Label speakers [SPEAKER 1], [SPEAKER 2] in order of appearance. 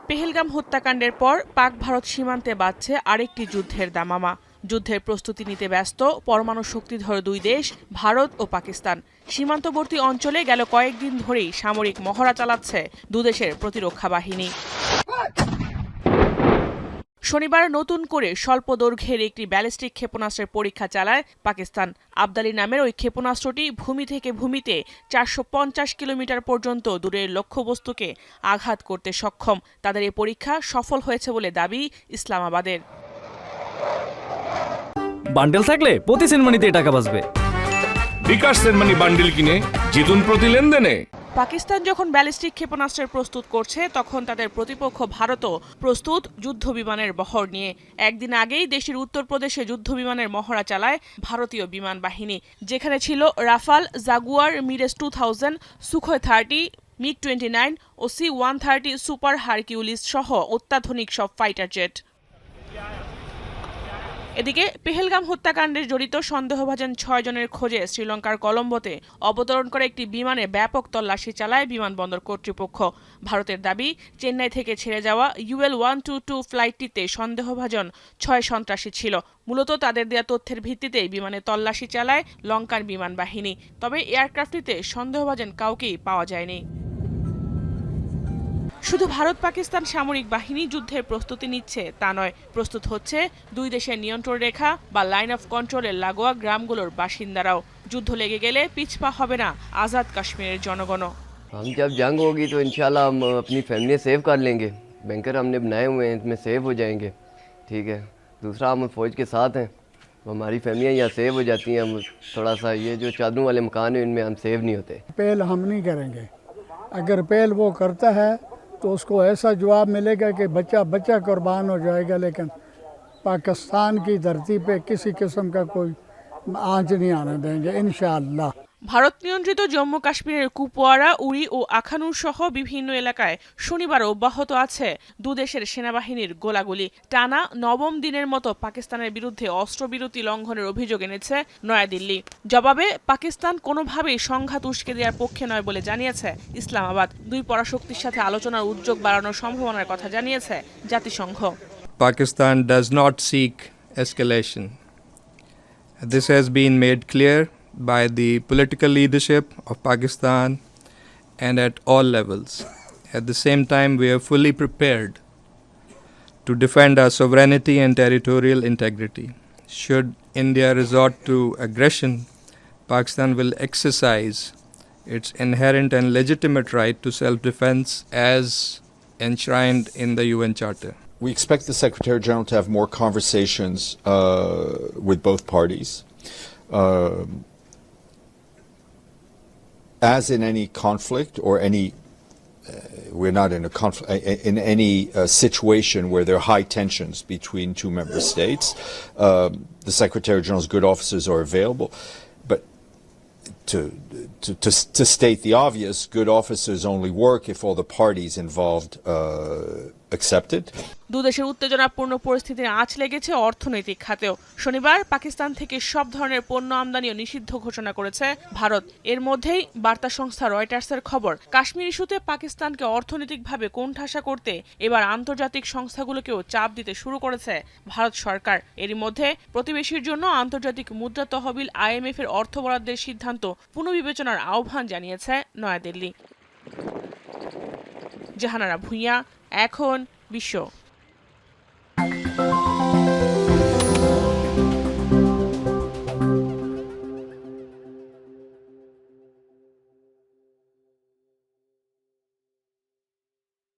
[SPEAKER 1] পেহেলগাম হত্যাকাণ্ডের পর পাক ভারত সীমান্তে বাজছে আরেকটি যুদ্ধের দামামা। যুদ্ধের প্রস্তুতি নিতে ব্যস্ত পরমাণু শক্তিধর দুই দেশ ভারত ও পাকিস্তান। সীমান্তবর্তী অঞ্চলে গেল কয়েকদিন ধরেই সামরিক মহড়া চালাচ্ছে দুদেশের প্রতিরক্ষা বাহিনী। শনিবার নতুন করে স্বল্প দৈর্ঘ্যের একটি ব্যালিস্টিক ক্ষেপণাস্ত্রের পরীক্ষা চালায় পাকিস্তান। আবদালি নামের ওই ক্ষেপণাস্ত্রটি ভূমি থেকে ভূমিতে ৪৫০ কিলোমিটার পর্যন্ত দূরের লক্ষ্যবস্তুকে আঘাত করতে সক্ষম। তাদের এই পরীক্ষা সফল হয়েছে বলে দাবি ইসলামাবাদের।
[SPEAKER 2] বান্ডেল থাকলে প্রতি সেনমানিতে টাকা বাঁচবে।
[SPEAKER 3] বিকাশ সেনমানি বান্ডেল কিনে জিতুন প্রতি লেনদেনে।
[SPEAKER 1] পাকিস্তান যখন ব্যালিস্টিক ক্ষেপণাস্ত্রের প্রস্তুত করছে, তখন তাদের প্রতিপক্ষ ভারতও প্রস্তুত যুদ্ধবিমানের বহর নিয়ে। একদিন আগেই দেশের উত্তরপ্রদেশে যুদ্ধবিমানের মহড়া চালায় ভারতীয় বিমান বাহিনী, যেখানে ছিল Rafale, Jaguar, Mirage 2000, Sukhoi 30, MiG-29 ও C-130 সুপার হারকিউলিস সহ অত্যাধুনিক সব ফাইটার জেট। এদিকে পেহেলগাম হত্যাকাণ্ডে জড়িত সন্দেহভাজন ৬ জনের খোঁজে শ্রীলঙ্কার কলম্বোতে অবতরণ করে একটি বিমানে ব্যাপক তল্লাশি চালায় বিমানবন্দর কর্তৃপক্ষ। ভারতের দাবি, চেন্নাই থেকে ছেড়ে যাওয়া UL-122 ফ্লাইটটিতে সন্দেহভাজন ৬ সন্ত্রাসী ছিল। মূলত তাদের দেয়া তথ্যের ভিত্তিতে বিমানে তল্লাশি চালায় লঙ্কার বিমান বাহিনী। তবে এয়ারক্রাফটটিতে সন্দেহভাজন কাউকেই পাওয়া যায়নি। শুধু ভারত পাকিস্তান সামরিক বাহিনী যুদ্ধের প্রস্তুতি নিচ্ছে তা নয়, প্রস্তুত হচ্ছে দুই দেশের নিয়ন্ত্রণ রেখা বা লাইন অফ কন্ট্রোলের লাগোয়া গ্রামগুলোর বাসিন্দারাও। যুদ্ধ লেগে গেলে পিছপা হবে না আজাদ কাশ্মীরের জনগণও।
[SPEAKER 4] हम जब जंग होगी तो इंशाल्लाह हम अपनी फैमिली सेव कर लेंगे। बैंकर हमने बनाए हुए हैं, इसमें सेव हो जाएंगे। ठीक है। दूसरा, हम फौज के साथ हैं, हमारी फैमिलियाँ यहाँ सेव हो जाती हैं। हम थोड़ा सा ये जो चादरों वाले मकान हैं इनमें हम सेव नहीं होते।
[SPEAKER 5] पहल हम नहीं करेंगे। अगर पहल वो करता है तो उसको ऐसा जवाब मिलेगा कि बच्चा बच्चा कुर्बान हो जाएगा। लेकिन पाकिस्तान की धरती पे किसी किस्म का कोई आंच नहीं आने देंगे इंशाअल्लाह।
[SPEAKER 1] ভারত নিয়ন্ত্রিত জম্মু কাশ্মীরের কুপওয়ারা, উরি ও আখানুর সহ বিভিন্ন এলাকায় শনিবারও অব্যাহত আছে দুদেশের সেনাবাহিনীর গোলাগুলি। টানা নবম দিনের মতো পাকিস্তানের বিরুদ্ধে অস্ত্রবিরতি লঙ্ঘনের অভিযোগ এনেছে নয়াদিল্লি। জবাবে পাকিস্তান কোনোভাবেই সংঘাত উস্কে দেওয়ার পক্ষে নয় বলে জানিয়েছে ইসলামাবাদ। দুই পরাশক্তির সাথে আলোচনার উদ্যোগ বাড়ানোর সম্ভাবনার কথা জানিয়েছে জাতিসংঘ।
[SPEAKER 6] Pakistan does not seek escalation. This has been made clear by the political leadership of Pakistan and at all levels. At the same time, we are fully prepared to defend our sovereignty and territorial integrity. Should India resort to aggression, Pakistan will exercise its inherent and legitimate right to self-defense as enshrined in the UN Charter.
[SPEAKER 7] We expect the Secretary General to have more conversations with both parties. As in any conflict or any, we're not in a conflict, in any situation where there are high tensions between two member states, the Secretary General's good officers are available. But to state the obvious, good officers only work if all the parties involved accepted.
[SPEAKER 1] দুদেশের উত্তেজনাপূর্ণ পরিস্থিতির আঁচ লেগেছে অর্থনৈতিক খাতেও। শনিবার পাকিস্তান থেকে সব ধরনের পণ্য আমদানিও নিষিদ্ধ ঘোষণা করেছে ভারত। এর মধ্যেই বার্তা সংস্থা রয়টার্সের খবর, কাশ্মীর ইস্যুতে পাকিস্তানকে অর্থনৈতিকভাবে কোণঠাসা করতে এবার আন্তর্জাতিক সংস্থাগুলোকেও চাপ দিতে শুরু করেছে ভারত সরকার। এরই মধ্যে প্রতিবেশীর জন্য আন্তর্জাতিক মুদ্রা তহবিল IMF এর অর্থ বরাদ্দের সিদ্ধান্ত পুনর্বিবেচনার আহ্বান জানিয়েছে নয়াদিল্লি। জাহানারা ভুঁইয়া, এখন বিশ্ব।